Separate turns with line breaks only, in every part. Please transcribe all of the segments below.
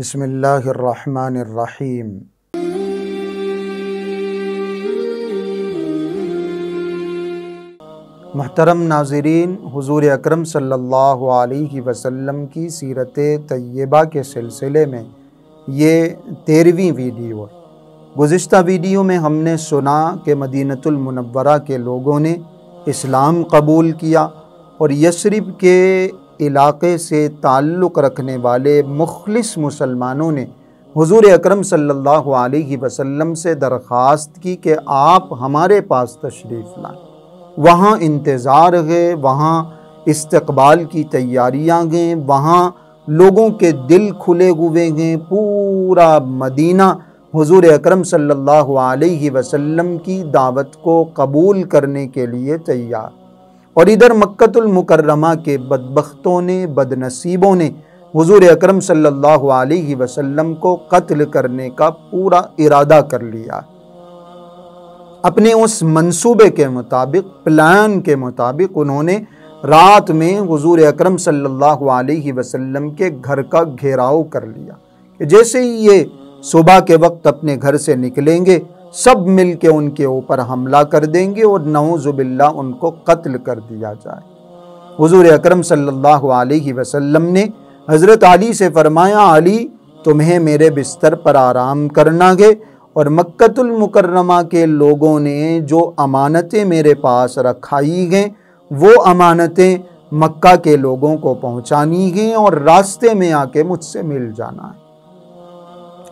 बिस्मिल्लाहिर्रहमानिर्रहीम। मुहतरम नाज़रीन, हुज़ूर अकरम सल्लल्लाहु अलैहि वसल्लम की सीरत तय्यबा के सिलसिले में ये 13वीं वीडियो है। गुज़िश्ता वीडियो में हमने सुना कि मदीनतुल मुनव्वरा के लोगों ने इस्लाम कबूल किया और यस्रिब के इलाक़े से ताल्लुक़ रखने वाले मुख़लिस मुसलमानों ने हुज़ूर अकरम सल्लल्लाहु अलैहि वसल्लम से दरख्वास्त की कि आप हमारे पास तशरीफ़ लाएँ। वहाँ इंतज़ार है, वहाँ इस्तक़बाल की तैयारियाँ हैं, वहाँ लोगों के दिल खुले हुए हैं। पूरा मदीना हुज़ूर अकरम सल्लल्लाहु अलैहि वसल्लम की दावत को कबूल करने के लिए तैयार। और इधर मक्कतुल मुकर्रमा के बदबख्तों ने, बदनसीबों ने हुज़ूर अकरम सल्लल्लाहु अलैहि वसल्लम को कत्ल करने का पूरा इरादा कर लिया। अपने उस मंसूबे के मुताबिक, प्लान के मुताबिक उन्होंने रात में हुज़ूर अकरम सल्लल्लाहु अलैहि वसल्लम के घर का घेराव कर लिया कि जैसे ही ये सुबह के वक्त अपने घर से निकलेंगे, सब मिल के उनके ऊपर हमला कर देंगे और नऊज़ुबिल्लाह उनको कत्ल कर दिया जाए। हुज़ूर अकरम सल्लल्लाहु अलैहि वसल्लम ने हज़रत अली से फरमाया, अली तुम्हें मेरे बिस्तर पर आराम करना है और मक्कतुल मुकर्रमा के लोगों ने जो अमानतें मेरे पास रखाई हैं वो अमानतें मक्का के लोगों को पहुँचानी हैं और रास्ते में आके मुझसे मिल जाना है।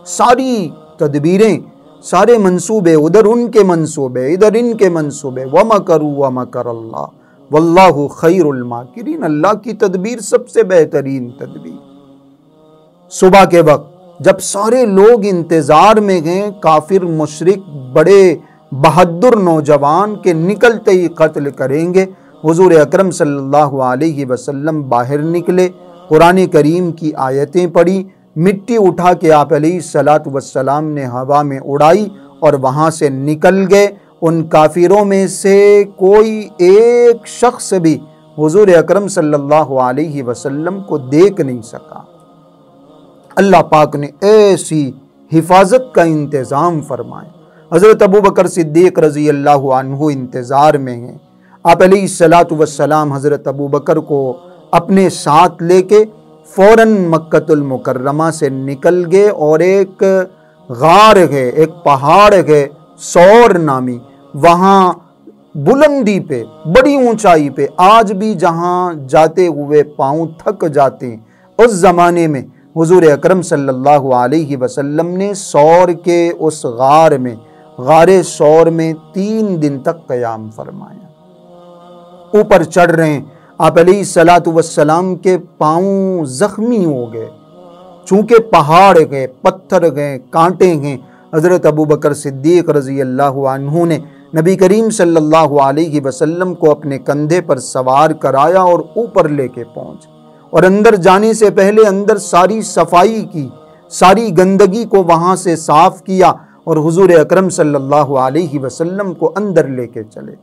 सारी तदबीरें, सारे मंसूबे, उधर उनके मंसूबे, इधर इनके मंसूबे। वमकरू वमकरल्लाह वल्लाहु खैरुल माकिरीन। अल्लाह की तदबीर सबसे बेहतरीन तदबीर। सुबह के वक्त जब सारे लोग इंतज़ार में हैं, काफिर मुशरिक बड़े बहादुर नौजवान के निकलते ही कत्ल करेंगे, हुज़ूर अकरम सल्लल्लाहु अलैहि वसल्लम बाहर निकले, कुरान करीम की आयतें पढ़ी, मिट्टी उठा के आप अलैहिस्सलातु वस्सलाम ने हवा में उड़ाई और वहाँ से निकल गए। उन काफिरों में से कोई एक शख्स भी हुज़ूर अकरम सल्लल्लाहु अलैहि वसल्लम को देख नहीं सका। अल्लाह पाक ने ऐसी हिफाजत का इंतज़ाम फरमाया। हज़रत अबू बकर सिद्दीक़ रज़ी अल्लाहु अन्हु इंतज़ार में हैं। आप अलैहिस्सलातु वस्सलाम हज़रत अबू बकर को अपने साथ लेके फ़ौरन मक्कतुल मुकर्रमा से निकल गए और एक गार है, एक पहाड़ है सौर नामी, वहाँ बुलंदी पे, बड़ी ऊंचाई पे, आज भी जहाँ जाते हुए पाँव थक जाते हैं, उस ज़माने में हुज़ूर अकरम सल्लल्लाहु अलैहि वसल्लम ने सौर के उस गार में, गारे सौर में 3 दिन तक क़याम फरमाया। ऊपर चढ़ रहे हैं, आप अलैहिस्सलातु वस्सलाम के पाँव ज़ख्मी हो गए, चूँकि पहाड़ गए, पत्थर गए, कांटे गए। हज़रत अबू बकर सिद्दीक़ रज़ी अल्लाहु अन्हु ने नबी करीम सल्लल्लाहु अलैहि वसल्लम को अपने कंधे पर सवार कराया और ऊपर लेके पहुँचे और अंदर जाने से पहले अंदर सारी सफाई की, सारी गंदगी को वहाँ से साफ़ किया और हुज़ूर अकरम सल्लल्लाहु अलैहि वसल्लम को अंदर लेके चले।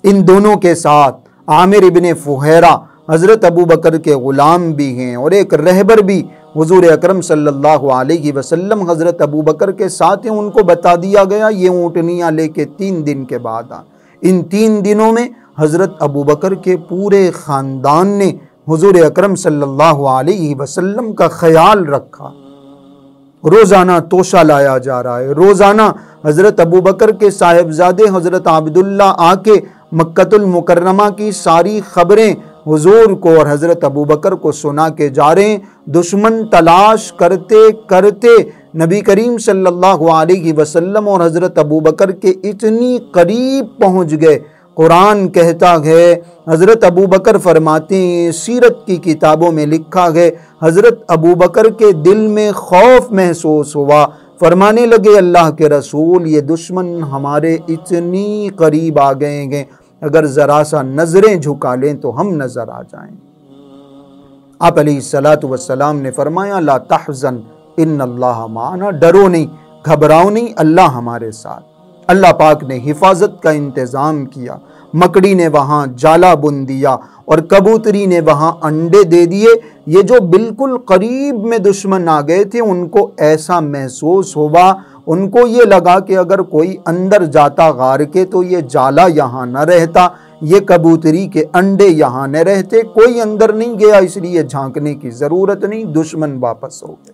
इन दोनों के साथ आमिर इब्ने फुहैरा हज़रत अबू बकर के ग़ुलाम भी हैं और एक रहबर भी हुज़ूर अकरम सल्लल्लाहु अलैहि वसल्लम हज़रत अबू बकर के साथ हैं। उनको बता दिया गया ये ऊँटनियाँ लेके 3 दिन के बाद आ। इन 3 दिनों में हज़रत अबू बकर के पूरे ख़ानदान ने हुज़ूर अकरम सल्लल्लाहु अलैहि वसल्लम का ख्याल रखा। रोज़ाना तोशा लाया जा रहा है, रोज़ाना हज़रत अबू बकर के साहिबजादे हज़रत अब्दुल्ला आके मक्कतुल मुकर्रमा की सारी ख़बरें हुजूर को और हज़रत अबू बकर को सुना के जा रहे हैं। दुश्मन तलाश करते करते नबी करीम सल्लल्लाहु अलैहि वसल्लम और हज़रत अबू बकर के इतनी करीब पहुँच गए। कुरान कहता है, हज़रत अबू बकर फरमाते हैं, सीरत की किताबों में लिखा है, हज़रत अबू बकर के दिल में खौफ महसूस हुआ। फरमाने लगे, अल्लाह के रसूल, ये दुश्मन हमारे इतनी करीब आ गए हैं, अगर ज़रा सा नज़रें झुका लें तो हम नज़र आ जाएं। आप अलैहिस्सलातु वस्सलाम ने फरमाया, ला तहज़न इन्नल्लाह माना, डरो नहीं, घबराओ नहीं, अल्लाह हमारे साथ। अल्लाह पाक ने हिफाजत का इंतज़ाम किया। मकड़ी ने वहाँ जाला बुन दिया और कबूतरी ने वहां अंडे दे दिए। ये जो बिल्कुल करीब में दुश्मन आ गए थे उनको ऐसा महसूस हुआ, उनको ये लगा कि अगर कोई अंदर जाता गार के तो ये जाला यहाँ न रहता, ये कबूतरी के अंडे यहाँ न रहते। कोई अंदर नहीं गया, इसलिए झांकने की ज़रूरत नहीं, दुश्मन वापस हो गए।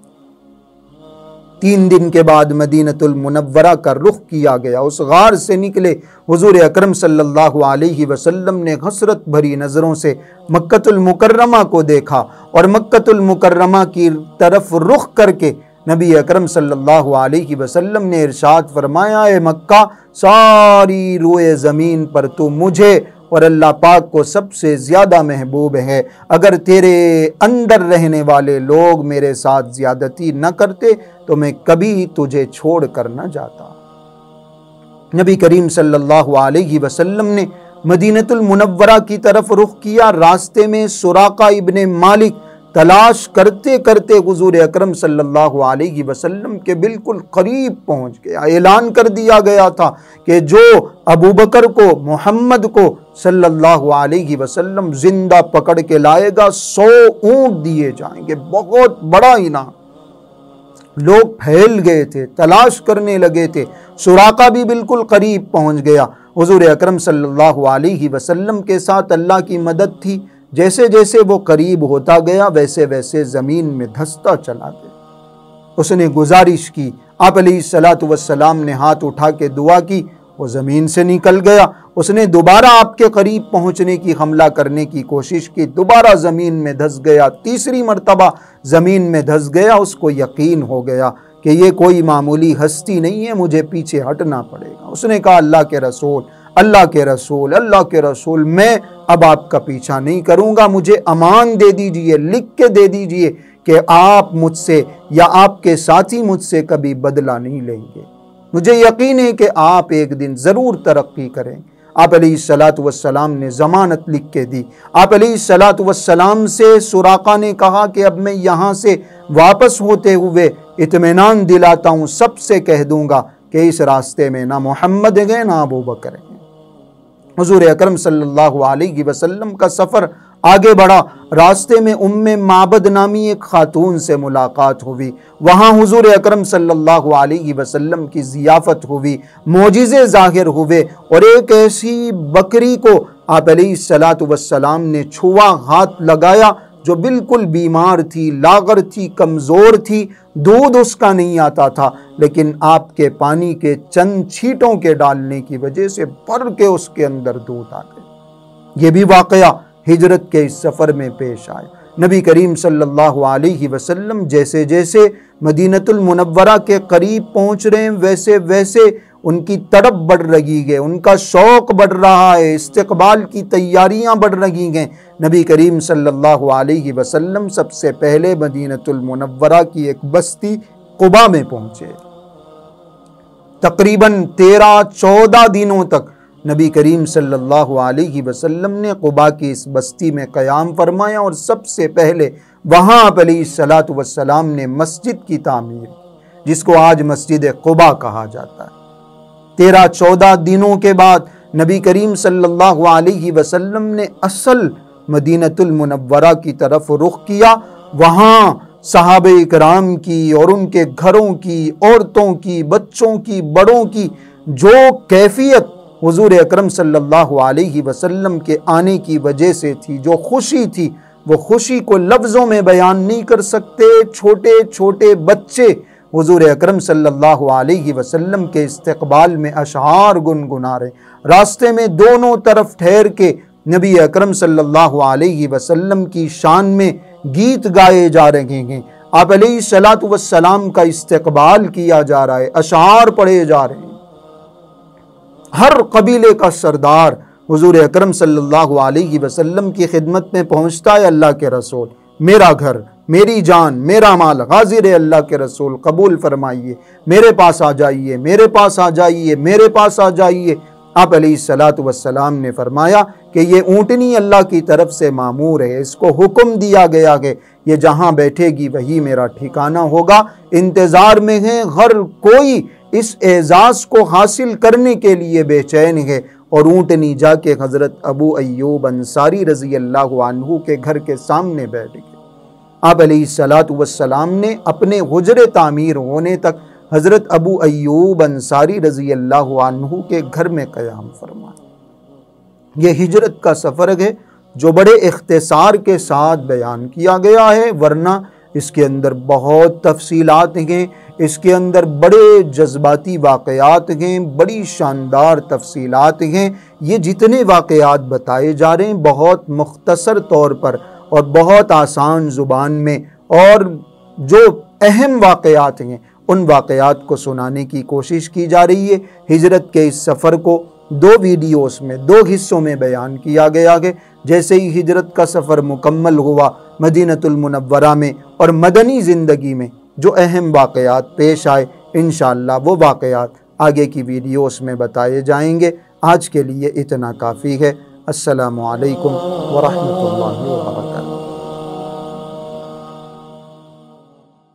3 दिन के बाद मदीनतुल मुनव्वरा का रुख किया गया। उस गार से निकले हुजूर अकरम सल्लल्लाहु अलैहि वसल्लम ने हसरत भरी नज़रों से मक्कतुल मुकर्रमा को देखा और मक्कतुल मुकर्रमा की तरफ रुख करके नबी अकरम सल्लल्लाहु अलैहि वसल्लम ने इरशाद फरमाया, ए मक्का, सारी रोए ज़मीन पर तू मुझे और अल्लाह पाक को सबसे ज़्यादा महबूब है। अगर तेरे अंदर रहने वाले लोग मेरे साथ ज़्यादती न करते तो मैं कभी तुझे छोड़ कर न जाता। नबी करीम सल्लल्लाहु अलैहि वसल्लम ने मदीनतुल मुनव्वरा की तरफ रुख किया। रास्ते में सुराका इब्ने मालिक तलाश करते करते हुजूर अकरम सल्लल्लाहु अलैहि वसल्लम के बिल्कुल करीब पहुंच गया। ऐलान कर दिया गया था कि जो अबू बकर को, मोहम्मद को सल्लल्लाहु अलैहि वसल्लम जिंदा पकड़ के लाएगा 100 ऊंट दिए जाएंगे। बहुत बड़ा इनाम। लोग फैल गए थे, तलाश करने लगे थे। सुराका भी बिल्कुल करीब पहुंच गया। हुजूर अकरम सल्लल्लाहु अलैहि वसल्लम के साथ अल्लाह की मदद थी। जैसे जैसे वो करीब होता गया वैसे वैसे ज़मीन में धंसता चला गया। उसने गुजारिश की, आप अलैहिस्सलातु वस्सलाम ने हाथ उठा के दुआ की, वो ज़मीन से निकल गया। उसने दोबारा आपके करीब पहुंचने की, हमला करने की कोशिश की, दोबारा ज़मीन में धंस गया। तीसरी मर्तबा ज़मीन में धंस गया। उसको यकीन हो गया कि ये कोई मामूली हस्ती नहीं है, मुझे पीछे हटना पड़ेगा। उसने कहा, अल्लाह के रसूल, अल्लाह के रसूल, अल्लाह के रसूल, मैं अब आपका पीछा नहीं करूँगा, मुझे अमान दे दीजिए, लिख के दे दीजिए कि आप मुझसे या आपके साथी मुझसे कभी बदला नहीं लेंगे। मुझे यकीन है कि आप एक दिन ज़रूर तरक्की करेंगे। आप अलैहिस्सलातु वस्सलाम ने ज़मानत लिख के दी। आप अलैहिस्सलातु वस्सलाम से सुराका ने कहा कि अब मैं यहाँ से वापस होते हुए इत्मीनान दिलाता हूँ, सबसे कह दूँगा कि इस रास्ते में ना मोहम्मद है ना अबू बकर है। हुजूर अकरम सल्लल्लाहु अलैहि वसल्लम का सफ़र आगे बढ़ा। रास्ते में उम्मे माबद नामी एक खातून से मुलाकात हुई। वहाँ हुजूर अकरम सल्लल्लाहु अलैहि वसल्लम की ज़ियाफ़त हुई, मोजिज़े ज़ाहिर हुए और एक ऐसी बकरी को आप अलैहिस्सलातु वस्सलाम ने छुआ, हाथ लगाया, जो बिल्कुल बीमार थी, लागर थी, कमज़ोर थी, दूध उसका नहीं आता था, लेकिन आपके पानी के चंद छींटों के डालने की वजह से भर के उसके अंदर दूध आ गया। ये भी वाक़या हिजरत के इस सफ़र में पेश आया। नबी करीम सल्लल्लाहु अलैहि वसल्लम जैसे जैसे मदीनतुल मुनव्वरा के करीब पहुँच रहे हैं वैसे वैसे उनकी तड़प बढ़ रही है, उनका शौक़ बढ़ रहा है, इस्तक़बाल की तैयारियां बढ़ रही हैं। नबी करीम सल्लल्लाहु अलैहि वसल्लम सबसे पहले मदीनतुल मुनव्वरा की एक बस्ती कुबा में पहुँचे। तकरीबन 13-14 दिनों तक नबी करीम सल्लल्लाहु अलैहि वसल्लम ने कुबा की इस बस्ती में क़याम फरमाया और सबसे पहले वहाँ आप अलैहिस्सलातु वस्सलाम ने मस्जिद की तामीर, जिसको आज मस्जिद कुबा कहा जाता है। 13-14 दिनों के बाद नबी करीम सल्लल्लाहु अलैहि वसल्लम ने असल मदीनतुल मुनव्वरा की तरफ रुख किया। वहाँ सहाबे इकराम की और उनके घरों की, औरतों की, बच्चों की, बड़ों की जो कैफियत हुजूर अकरम सल्लल्लाहु अलैहि वसल्लम के आने की वजह से थी, जो खुशी थी, वो खुशी को लफ्ज़ों में बयान नहीं कर सकते। छोटे छोटे बच्चे हुजूर अकरम सल्लल्लाहु अलैहि वसल्लम के इस्तक़बाल में अशआर गुनगुना रहे। रास्ते में दोनों तरफ ठहर के नबी अकरम सल्लल्लाहु अलैहि वसल्लम की शान में गीत गाए जा रहे हैं। आप अलैहिस्सलातु वस्सलाम का इस्तक़बाल किया जा रहा है, अशआर पढ़े जा रहे हैं। हर कबीले का सरदार हुजूर अकरम सल्लल्लाहु अलैहि वसल्लम की खिदमत में पहुँचता है। अल्लाह के रसूल, मेरा घर, मेरी जान, मेरा माल हाजिर है, अल्लाह के रसूल कबूल फरमाइए, मेरे पास आ जाइए, मेरे पास आ जाइए, मेरे पास आ जाइए। आप अलैहिस्सलातु वस्सलाम ने फरमाया कि ये ऊँटनी अल्लाह की तरफ से मामूर है, इसको हुक्म दिया गया है, ये जहाँ बैठेगी वही मेरा ठिकाना होगा। इंतज़ार में है, हर कोई इस एजाज़ को हासिल करने के लिए बेचैन है। और ऊँटनी जाके हज़रत अबू अय्यूब अंसारी रज़ी अल्लाह अन्हु के घर के सामने बैठ गए। आप अलैहिस्सलातु वस्सलाम ने अपने हुजरे तामीर होने तक हज़रत अबू अय्यूब अंसारी रज़ी अल्लाह अन्हु के घर में क़याम फरमाया। ये हिजरत का सफ़र है जो बड़े इख्तिसार के साथ बयान किया गया है, वरना इसके अंदर बहुत तफसीलात हैं, इसके अंदर बड़े जज्बाती वाक़यात हैं, बड़ी शानदार तफसीलात हैं। ये जितने वाक़यात बताए जा रहे हैं बहुत मुख्तसर तौर पर और बहुत आसान ज़ुबान में, और जो अहम वाक़यात हैं उन वाक़यात को सुनाने की कोशिश की जा रही है। हिजरत के इस सफ़र को 2 वीडियोस में 2 हिस्सों में बयान किया गया है। जैसे ही हिजरत का सफ़र मुकम्मल हुआ मदीनतुल मुनव्वरा में और मदनी ज़िंदगी में जो अहम वाक़यात पेश आए, इंशाअल्लाह वो वाक़यात आगे की वीडियोस में बताए जाएंगे। आज के लिए इतना काफ़ी है। अस्सलामु अलैकुम व रहमतुल्लाहि व बरकातुहू।